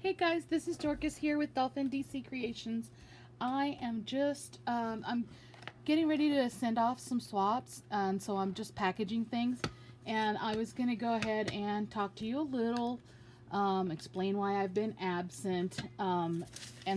Hey guys, this is Dorcas here with Dolphin DC Creations. I am just I'm getting ready to send off some swaps, and so I'm just packaging things. And I was gonna go ahead and talk to you a little, explain why I've been absent. And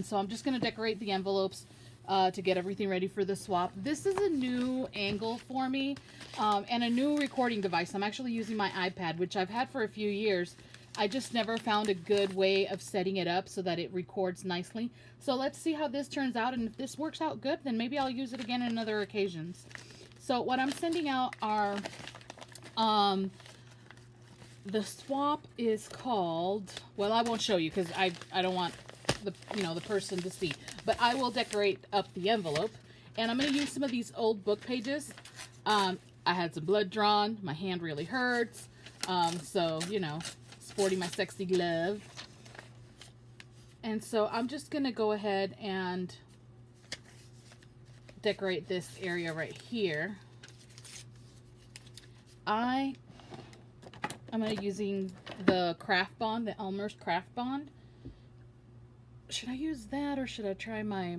so I'm just gonna decorate the envelopes to get everything ready for the swap. This is a new angle for me, and a new recording device. I'm actually using my iPad, which I've had for a few years. I just never found a good way of setting it up so that it records nicely. So let's see how this turns out, and if this works out good, then maybe I'll use it again in other occasions. So what I'm sending out are, the swap is called, well, I won't show you because I don't want the person to see, but I will decorate up the envelope, and I'm going to use some of these old book pages. I had some blood drawn, my hand really hurts, so sporting my sexy glove. And so I'm just gonna go ahead and decorate this area right here. I'm gonna using the Craft Bond, the Elmer's Craft Bond. Should I use that or should I try my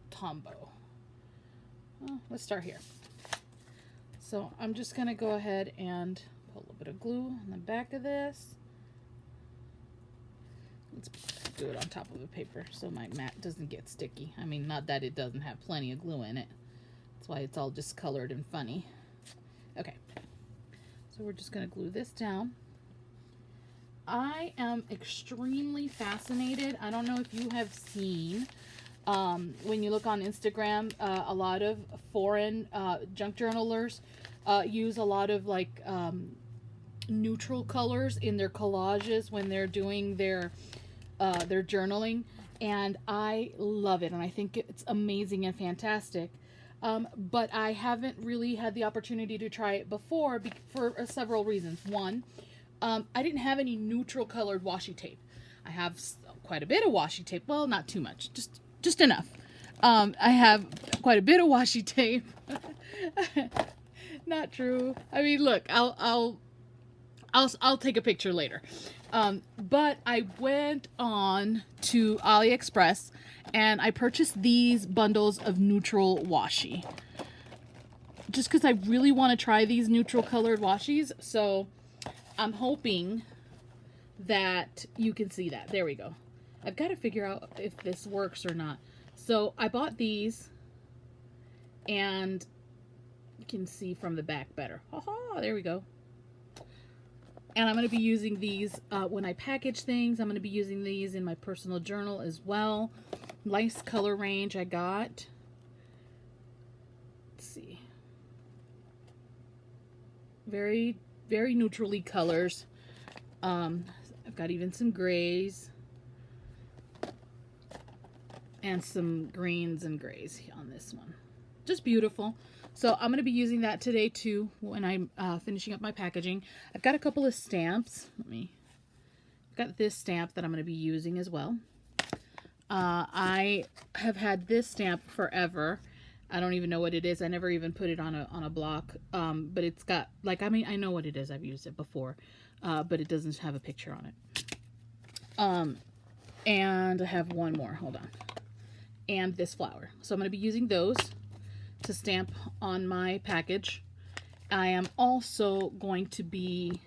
Tombow? Well, let's start here. So I'm just gonna go ahead and put a little bit of glue on the back of this. Let's do it on top of a paper so my mat doesn't get sticky. I mean, not that it doesn't have plenty of glue in it. That's why it's all discolored and funny. Okay, so we're just going to glue this down. I am extremely fascinated. I don't know if you have seen, when you look on Instagram, a lot of foreign junk journalers use a lot of neutral colors in their collages when they're doing their journaling, and I love it, and I think it's amazing and fantastic. But I haven't really had the opportunity to try it before for several reasons. One, I didn't have any neutral colored washi tape. I have quite a bit of washi tape. Well, not too much, just enough. I have quite a bit of washi tape. Not true. I mean, look, I'll take a picture later. But I went on to AliExpress and I purchased these bundles of neutral washi. Just because I really want to try these neutral colored washis. So I'm hoping that you can see that. There we go. I've got to figure out if this works or not. So I bought these, and you can see from the back better. Haha, there we go. And I'm going to be using these when I package things. I'm going to be using these in my personal journal as well. Nice color range I got. Let's see. Very, very neutrally colors. I've got even some grays. And some greens and grays on this one. Just beautiful. So I'm going to be using that today too when I'm finishing up my packaging. I've got a couple of stamps. I've got this stamp that I'm going to be using as well. I have had this stamp forever. I don't even know what it is. I never even put it on a block. But it's got, I know what it is. I've used it before. But it doesn't have a picture on it. And I have one more. Hold on. And this flower. So I'm going to be using those to stamp on my package. I am also going to be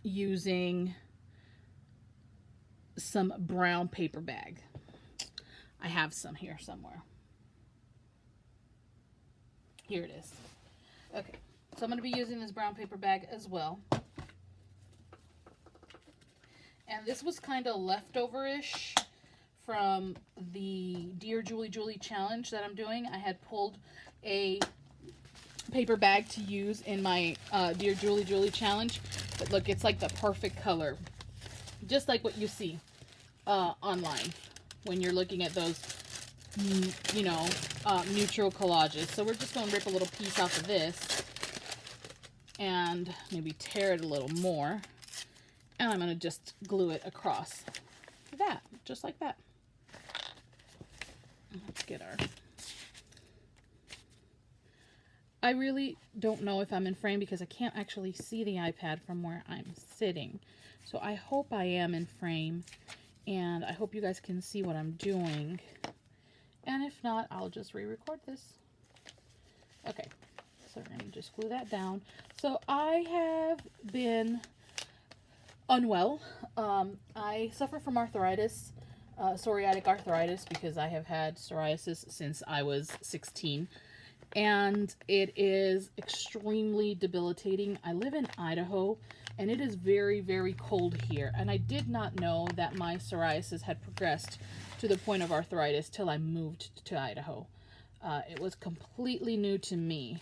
using some brown paper bag. I have some here somewhere. Here it is. Okay, so I'm going to be using this brown paper bag as well. And this was kind of leftover-ish from the Dear Julie Julie challenge that I'm doing. I had pulled a paper bag to use in my Dear Julie Julie challenge. But look, it's like the perfect color. Just like what you see online when you're looking at those, neutral collages. So we're just going to rip a little piece off of this and maybe tear it a little more. And I'm going to just glue it across that, just like that. Let's get our... I really don't know if I'm in frame because I can't actually see the iPad from where I'm sitting. So I hope I am in frame, and I hope you guys can see what I'm doing. And if not, I'll just re-record this. Okay, so we're going to just glue that down. So I have been unwell. I suffer from arthritis, psoriatic arthritis, because I have had psoriasis since I was 16. And it is extremely debilitating. I live in Idaho, and it is very, very cold here. And I did not know that my psoriasis had progressed to the point of arthritis till I moved to Idaho. It was completely new to me,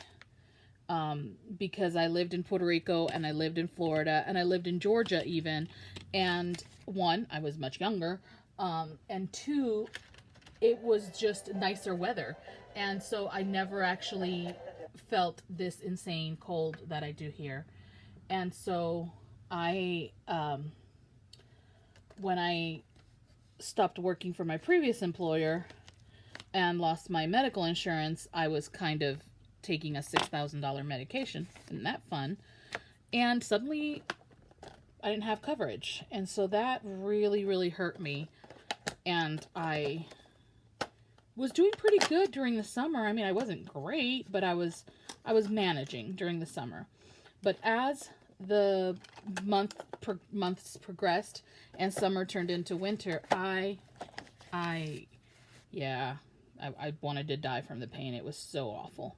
because I lived in Puerto Rico, and I lived in Florida, and I lived in Georgia even. And one, I was much younger, and two, it was just nicer weather. And so I never actually felt this insane cold that I do here. And so I, when I stopped working for my previous employer and lost my medical insurance, I was kind of taking a $6,000 medication. Isn't that fun? And suddenly I didn't have coverage. And so that really, really hurt me. And I was doing pretty good during the summer. I mean, I wasn't great, but I was managing during the summer. But as the months progressed and summer turned into winter, I wanted to die from the pain. It was so awful.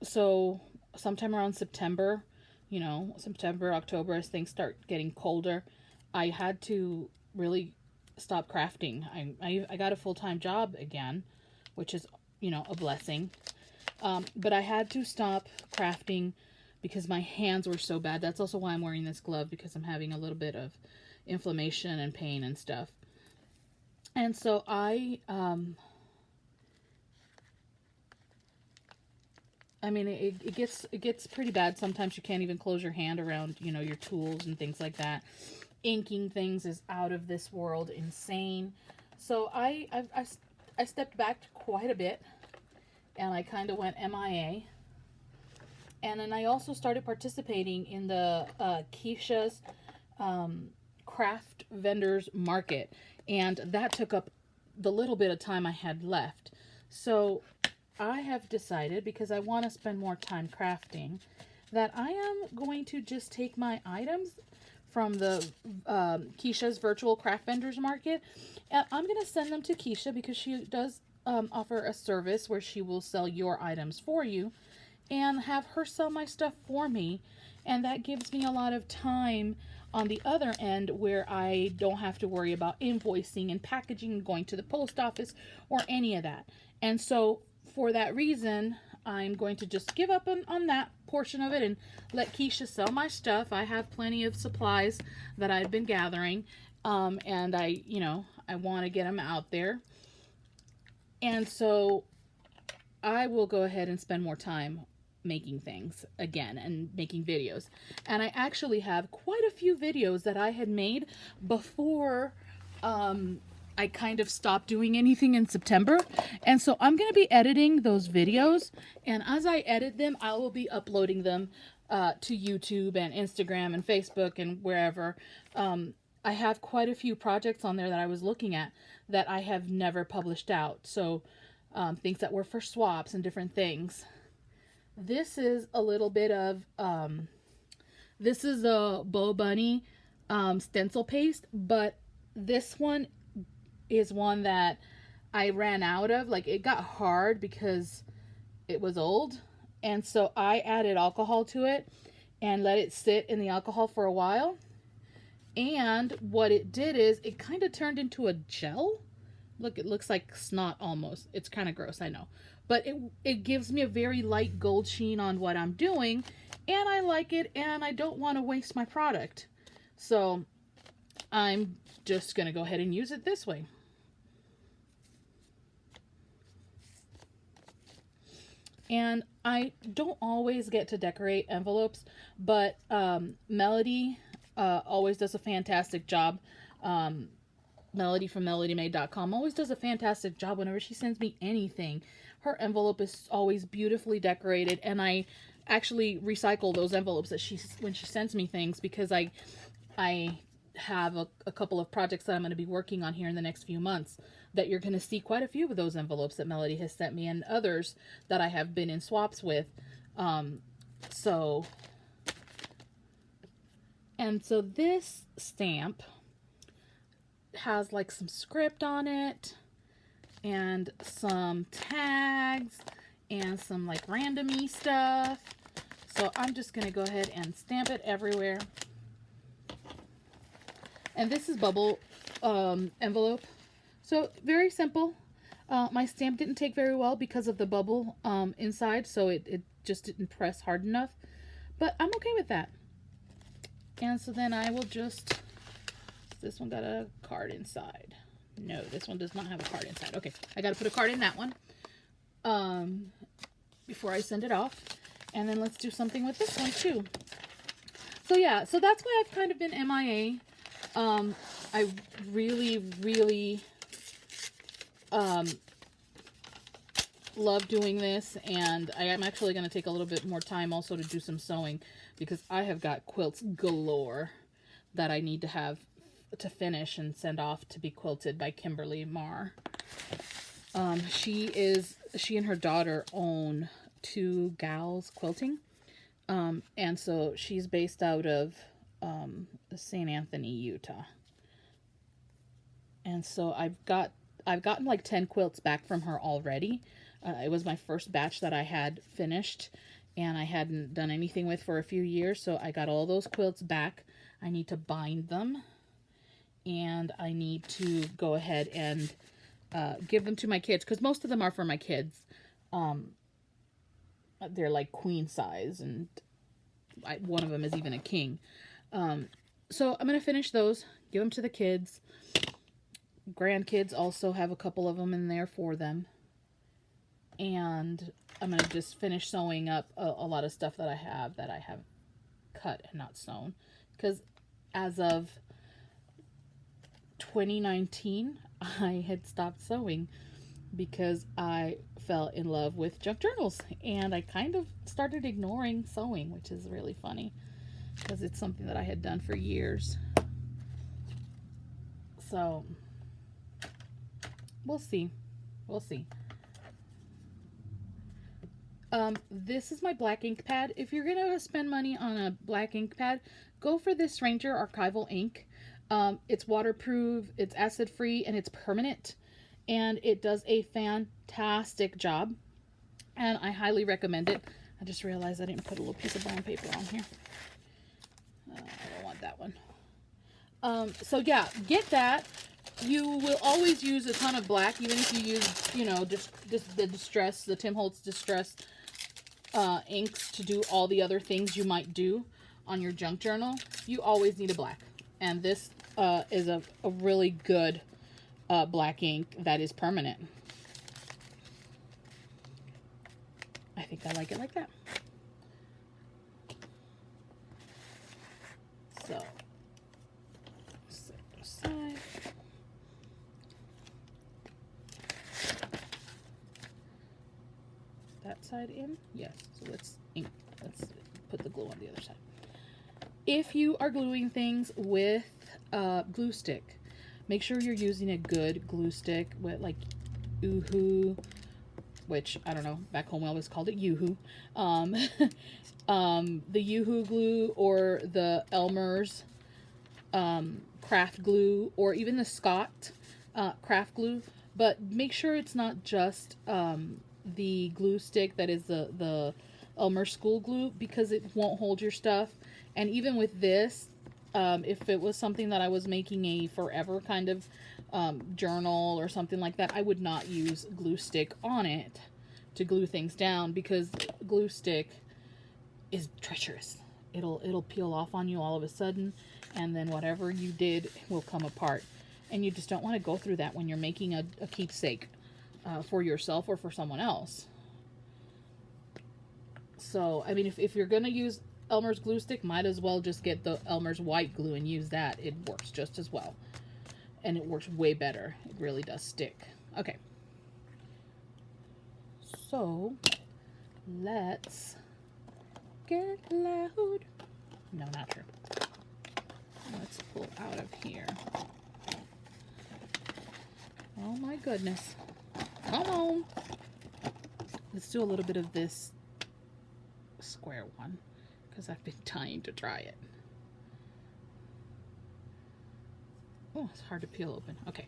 So sometime around September, September, October, as things start getting colder, I had to really stop crafting. I got a full-time job again, which is, a blessing. But I had to stop crafting because my hands were so bad. That's also why I'm wearing this glove, because I'm having a little bit of inflammation and pain and stuff. And so it gets pretty bad. Sometimes you can't even close your hand around, your tools and things like that. Inking things is out of this world insane. So I stepped back quite a bit, and I kind of went MIA. And then I also started participating in the Keisha's craft vendors market, and that took up the little bit of time I had left. So I have decided, because I want to spend more time crafting, that I am going to just take my items from the Keisha's virtual craft vendors market, and I'm going to send them to Keisha, because she does offer a service where she will sell your items for you, and have her sell my stuff for me. And that gives me a lot of time on the other end, where I don't have to worry about invoicing and packaging and going to the post office or any of that. And so for that reason, I'm going to just give up on that portion of it and let Keisha sell my stuff. I have plenty of supplies that I've been gathering, and I want to get them out there. And so I will go ahead and spend more time making things again and making videos. And I actually have quite a few videos that I had made before I kind of stopped doing anything in September. And so I'm going to be editing those videos, and as I edit them, I will be uploading them to YouTube and Instagram and Facebook and wherever. I have quite a few projects on there that I was looking at that I have never published out. So things that were for swaps and different things. This is a little bit of, this is a Bo Bunny stencil paste, but this one is one that I ran out of. Like, it got hard because it was old, and so I added alcohol to it and let it sit in the alcohol for a while. And what it did is it kind of turned into a gel. Look, it looks like snot almost. It's kind of gross, I know. But it gives me a very light gold sheen on what I'm doing, and I like it, and I don't want to waste my product. So I'm just going to go ahead and use it this way. And I don't always get to decorate envelopes, but Melody always does a fantastic job. Melody from melodymade.com always does a fantastic job whenever she sends me anything. her envelope is always beautifully decorated, and I actually recycle those envelopes that when she sends me things, because I have a couple of projects that I'm going to be working on here in the next few months, that you're going to see quite a few of those envelopes that Melody has sent me, and others that I have been in swaps with. So this stamp has like some script on it and some tags and some like randomy stuff. So I'm just going to go ahead and stamp it everywhere. And this is bubble envelope. So very simple. My stamp didn't take very well because of the bubble inside, so it just didn't press hard enough. But I'm okay with that. And so then I will just... This one got a card inside. No, this one does not have a card inside. Okay, I got to put a card in that one before I send it off. And then let's do something with this one too. So yeah, so that's why I've kind of been MIA. I really, really love doing this, and I am actually going to take a little bit more time also to do some sewing, because I have got quilts galore that I need to have to finish and send off to be quilted by Kimberly Marr. She and her daughter own Two Gals Quilting, and so she's based out of St. Anthony, Utah. And so I've gotten like 10 quilts back from her already. It was my first batch that I had finished and I hadn't done anything with for a few years, so I got all those quilts back. I need to bind them, and I need to go ahead and give them to my kids, because most of them are for my kids. They're like queen size, and one of them is even a king. So I'm going to finish those, give them to the kids. Grandkids also have a couple of them in there for them. And I'm going to just finish sewing up a lot of stuff that I have cut and not sewn. Because as of 2019, I had stopped sewing because I fell in love with junk journals. And I kind of started ignoring sewing, which is really funny, because it's something that I had done for years. So we'll see. We'll see. This is my black ink pad. If you're going to spend money on a black ink pad, go for this Ranger Archival ink. It's waterproof, it's acid free, and it's permanent. And it does a fantastic job. And I highly recommend it. I just realized I didn't put a little piece of brown paper on here. I don't want that one. So yeah, get that. You will always use a ton of black, even if you use, you know, just the Distress, the Tim Holtz Distress inks to do all the other things you might do on your junk journal. You always need a black. And this is a really good black ink that is permanent. I think I like it like that. So, set it aside. That side in? Yes. So let's put the glue on the other side. If you are gluing things with glue stick, make sure you're using a good glue stick with like Yoo-Hoo, which I don't know, back home we always called it Yoo-Hoo. The Yoo-Hoo glue, or the Elmer's craft glue, or even the Scott craft glue. But make sure it's not just the glue stick that is the Elmer school glue, because it won't hold your stuff. And even with this, if it was something that I was making a forever kind of journal or something like that, I would not use glue stick on it to glue things down, because glue stick is treacherous. It'll peel off on you all of a sudden, and then whatever you did will come apart. And you just don't want to go through that when you're making a keepsake for yourself or for someone else. So, I mean, if you're going to use Elmer's glue stick, might as well just get the Elmer's white glue and use that. It works just as well. And it works way better. It really does stick. Okay. So let's get loud. No, not true. Let's pull out of here. Oh my goodness. Come on. Let's do a little bit of this square one because I've been dying to try it. Oh, it's hard to peel open. Okay.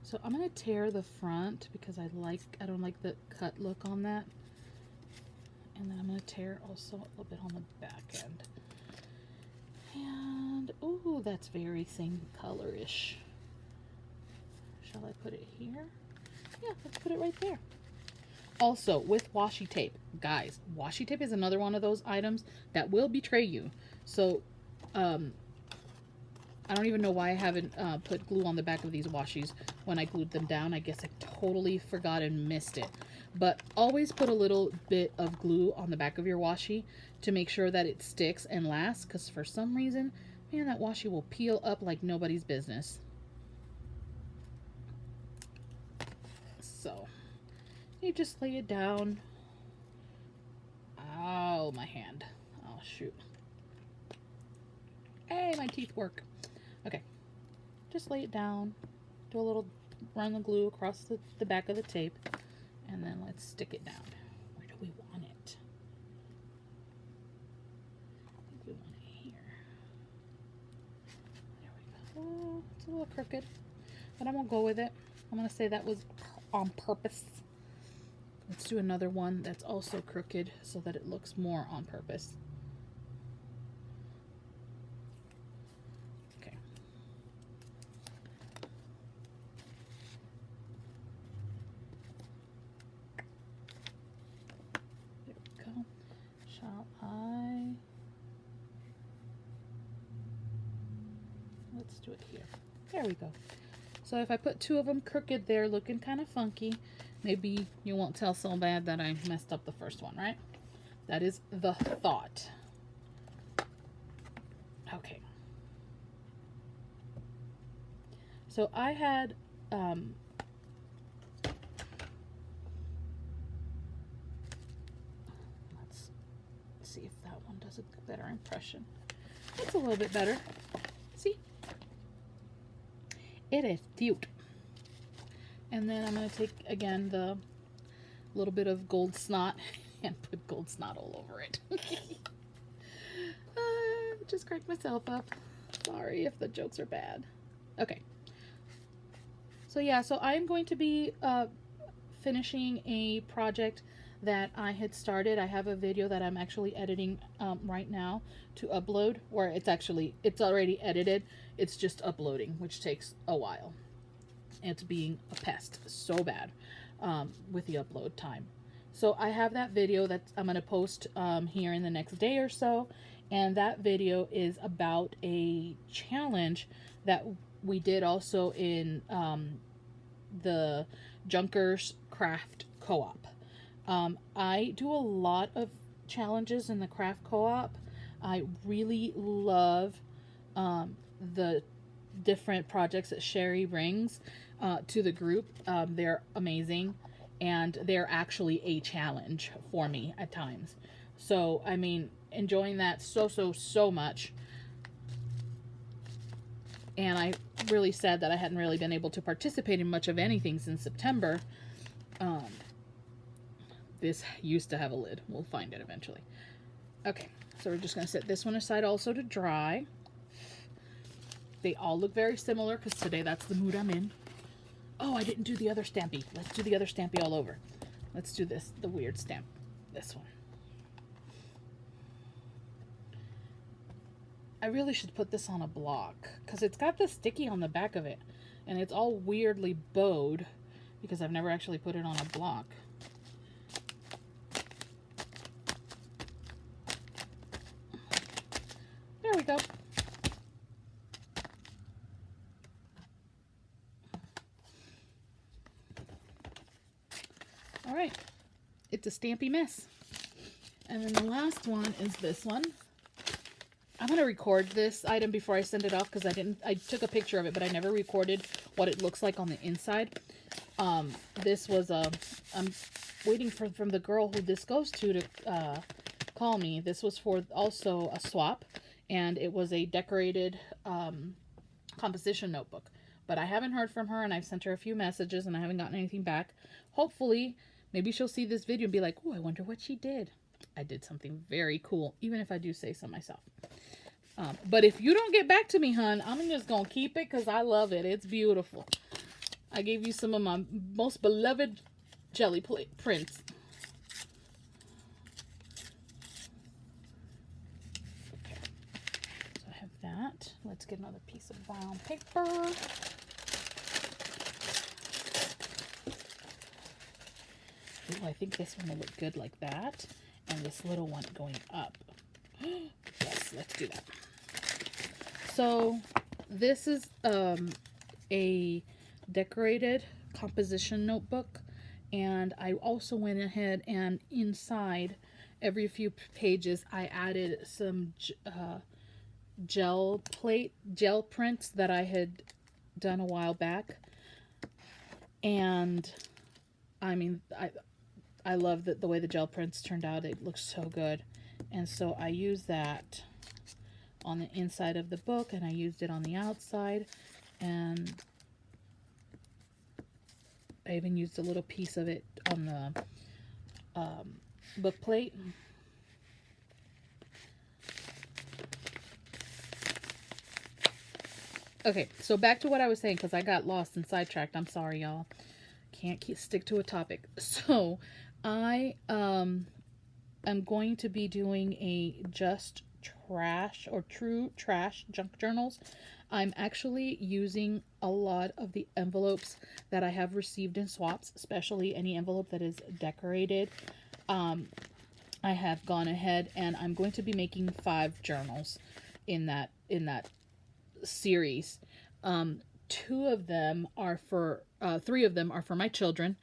So I'm going to tear the front because I don't like the cut look on that. And then I'm going to tear also a little bit on the back end. And, ooh, that's very same color-ish. Shall I put it here? Yeah, let's put it right there. Also, with washi tape, guys, washi tape is another one of those items that will betray you. So, I don't even know why I haven't put glue on the back of these washies when I glued them down. I guess I totally forgot and missed it. But always put a little bit of glue on the back of your washi to make sure that it sticks and lasts. Because for some reason, man, that washi will peel up like nobody's business. So, you just lay it down. Oh, my hand. Oh, shoot. Hey, my teeth work. Okay, just lay it down, do a little, run the glue across the back of the tape, and then let's stick it down. Where do we want it? I think we want it here. There we go. Oh, it's a little crooked, but I'm gonna go with it. I'm gonna say that was on purpose. Let's do another one that's also crooked so that it looks more on purpose. Let's do it here. There we go. So if I put two of them crooked there, looking kind of funky, maybe you won't tell so bad that I messed up the first one, right? That is the thought. Okay. So I had, let's see if that one does a better impression. It's a little bit better. See? It is cute. And then I'm going to take, again, the little bit of gold snot and put gold snot all over it. Just cracked myself up. Sorry if the jokes are bad. Okay. So yeah, so I'm going to be finishing a project that I had started. I have a video that I'm actually editing right now to upload, or it's already edited. It's just uploading, which takes a while. It's being a pest so bad with the upload time. So I have that video that I'm going to post here in the next day or so. And that video is about a challenge that we did also in the Junkers Craft Co-op. I do a lot of challenges in the craft co-op. I really love the different projects that Sherry brings to the group. They're amazing, and they're actually a challenge for me at times. So, I mean, enjoying that so much. And I really sad that I hadn't really been able to participate in much of anything since September. This used to have a lid. We'll find it eventually. Okay, so we're just going to set this one aside also to dry. They all look very similar because today that's the mood I'm in. Oh, I didn't do the other Stampy. Let's do the other Stampy all over. Let's do this, the weird stamp. This one. I really should put this on a block because it's got the sticky on the back of it, and it's all weirdly bowed because I've never actually put it on a block. There we go. All right, it's a Stampy mess. And then the last one is this one. I'm going to record this item before I send it off because I took a picture of it, but I never recorded what it looks like on the inside. This was I'm waiting for from the girl who this goes to call me. This was for also a swap, and it was a decorated composition notebook. But I haven't heard from her, and I've sent her a few messages, and I haven't gotten anything back. Hopefully, maybe she'll see this video and be like, "Oh, I wonder what she did." I did something very cool, even if I do say so myself. But if you don't get back to me, hun, I'm just gonna keep it because I love it. It's beautiful. I gave you some of my most beloved jelly prints. Okay, so I have that. Let's get another piece of brown paper. Ooh, I think this one will look good like that. And this little one going up. Yes, let's do that. So this is a decorated composition notebook, and I also went ahead and inside every few pages I added some gel prints that I had done a while back. And I mean, I love the way the gel prints turned out. It looks so good. And so I used that on the inside of the book, and I used it on the outside, and I even used a little piece of it on the book plate. Okay, so back to what I was saying, because I got lost and sidetracked. I'm sorry, y'all. Can't stick to a topic. So I am going to be doing a just trash or true trash junk journals. I'm actually using a lot of the envelopes that I have received in swaps, especially any envelope that is decorated. I have gone ahead and I'm going to be making 5 journals in that series. 2 of them are for 3 of them are for my children,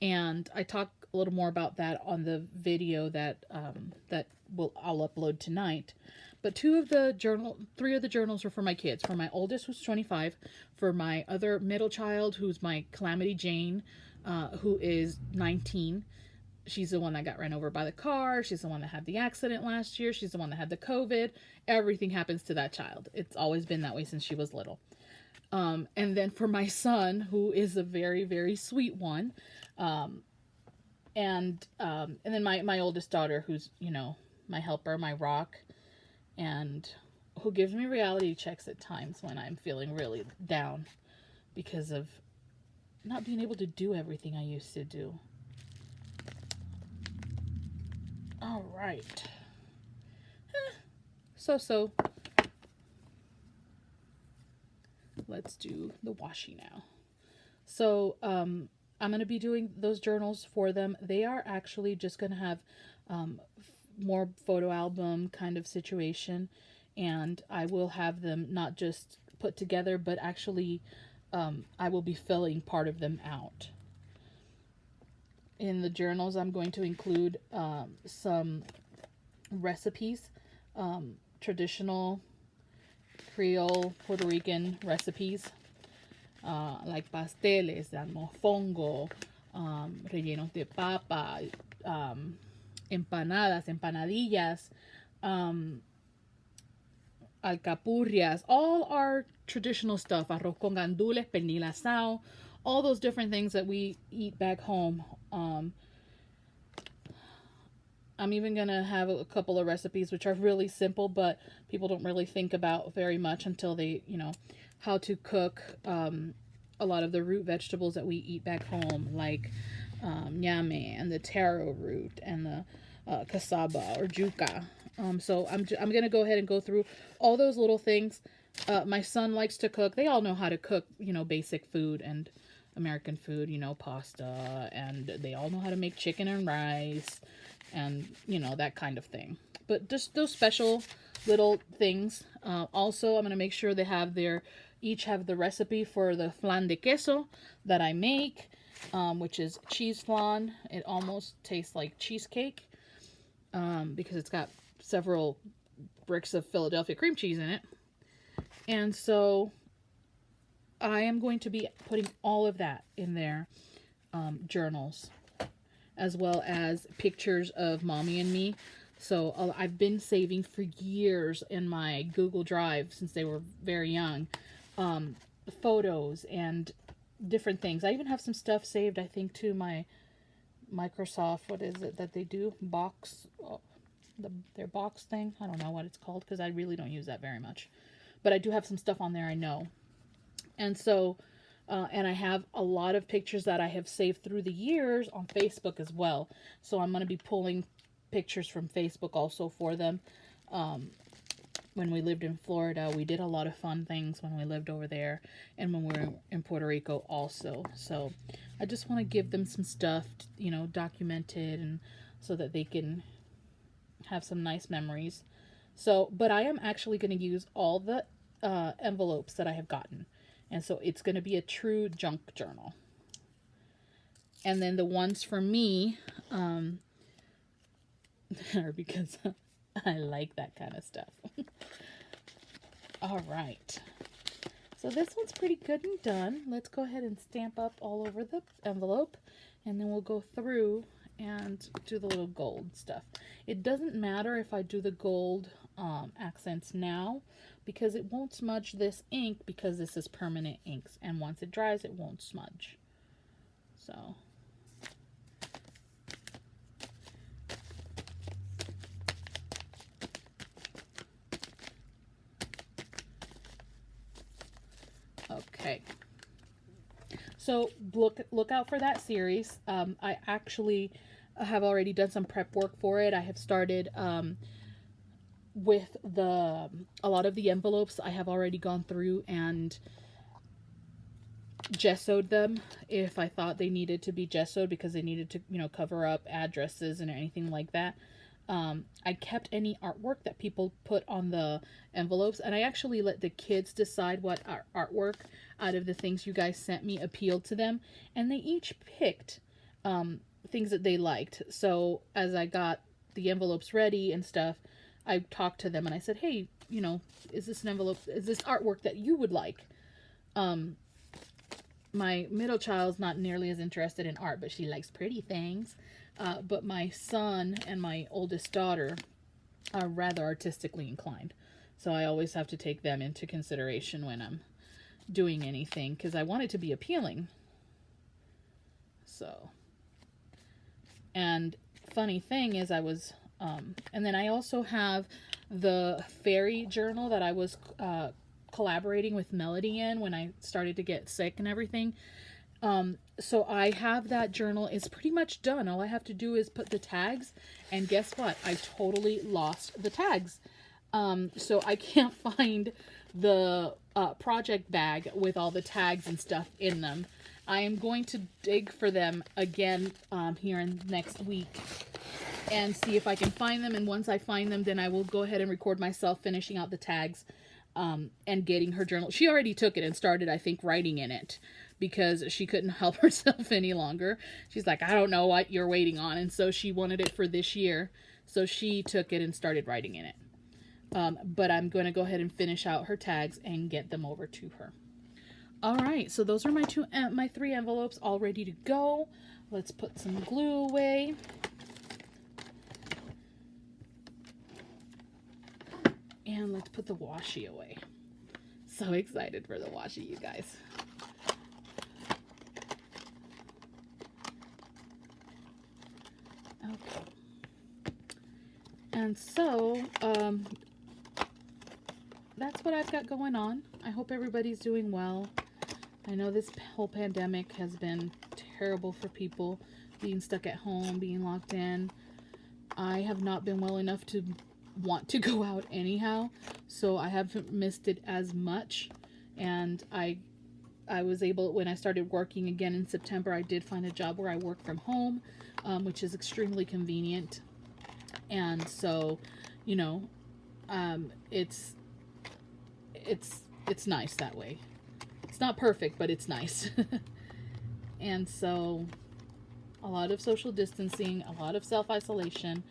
and I talk a little more about that on the video that I'll upload tonight. But 3 of the journals are for my kids. For my oldest, who's 25, for my other middle child, who's my Calamity Jane, who is 19. She's the one that got ran over by the car. She's the one that had the accident last year. She's the one that had the COVID. Everything happens to that child. It's always been that way since she was little. And then for my son, who is a very, very sweet one. And then my oldest daughter, who's, my helper, my rock, and who gives me reality checks at times when I'm feeling really down because of not being able to do everything I used to do. All right. So. Let's do the washi now. So, I'm going to be doing those journals for them. They are actually just going to have more photo album kind of situation. And I will have them not just put together, but actually I will be filling part of them out. In the journals, I'm going to include some recipes, traditional Creole Puerto Rican recipes, like pasteles, mofongo, rellenos de papa, empanadas, empanadillas, alcapurrias, all our traditional stuff, arroz con gandules, pernil asado, all those different things that we eat back home. I'm even going to have a couple of recipes which are really simple, but people don't really think about very much until they, how to cook a lot of the root vegetables that we eat back home, like ñame and the taro root and the cassava or yuca. So I'm going to go ahead and go through all those little things. My son likes to cook. They all know how to cook, basic food and American food, pasta, and they all know how to make chicken and rice and, that kind of thing. But just those special little things. Also, I'm going to make sure they each have the recipe for the flan de queso that I make, which is cheese flan. It almost tastes like cheesecake because it's got several bricks of Philadelphia cream cheese in it. And so I am going to be putting all of that in their journals, as well as pictures of mommy and me. So I've been saving for years in my Google Drive since they were very young, photos and different things. I even have some stuff saved, I think, to my Microsoft, what is it that they do? Box, their box thing. I don't know what it's called because I really don't use that very much. But I do have some stuff on there, I know. And so, and I have a lot of pictures that I have saved through the years on Facebook as well. So I'm going to be pulling pictures from Facebook also for them. When we lived in Florida, we did a lot of fun things when we lived over there, and when we were in Puerto Rico also. So I just want to give them some stuff, you know, documented, and so that they can have some nice memories. So, but I am actually going to use all the envelopes that I have gotten. And so it's going to be a true junk journal. And then the ones for me are because I like that kind of stuff. All right. So this one's pretty good and done. Let's go ahead and stamp up all over the envelope. And then we'll go through and do the little gold stuff. It doesn't matter if I do the gold accents now, because it won't smudge this ink, because this is permanent inks, and once it dries it won't smudge. So okay, so look out for that series. I actually have already done some prep work for it. I have started with a lot of the envelopes. I have already gone through and gessoed them if I thought they needed to be gessoed, because they needed to, you know, cover up addresses and anything like that. I kept any artwork that people put on the envelopes, and I actually let the kids decide what artwork out of the things you guys sent me appealed to them, and they each picked things that they liked. So as I got the envelopes ready and stuff, I talked to them and I said, hey, you know, is this an envelope, is this artwork that you would like? My middle child's not nearly as interested in art, but she likes pretty things. But my son and my oldest daughter are rather artistically inclined. So I always have to take them into consideration when I'm doing anything, because I want it to be appealing. So, and funny thing is I was, and then I also have the fairy journal that I was collaborating with Melody in when I started to get sick and everything. So I have that journal. It's pretty much done. All I have to do is put the tags, and guess what? I totally lost the tags. So I can't find the project bag with all the tags and stuff in them. I am going to dig for them again here in next week and see if I can find them. And once I find them, then I will go ahead and record myself finishing out the tags and getting her journal. She already took it and started, I think, writing in it, because she couldn't help herself any longer. She's like, I don't know what you're waiting on. And so she wanted it for this year. So she took it and started writing in it. But I'm going to go ahead and finish out her tags and get them over to her. All right, so those are my 3 envelopes all ready to go. Let's put some glue away. And let's put the washi away. So excited for the washi, you guys. Okay. And so, that's what I've got going on. I hope everybody's doing well. I know this whole pandemic has been terrible for people, being stuck at home, being locked in. I have not been well enough to want to go out anyhow, so I haven't missed it as much. And I was able, when I started working again in September, I did find a job where I work from home, which is extremely convenient. And so, you know, it's nice that way. It's not perfect, but it's nice. And so a lot of social distancing, a lot of self-isolation.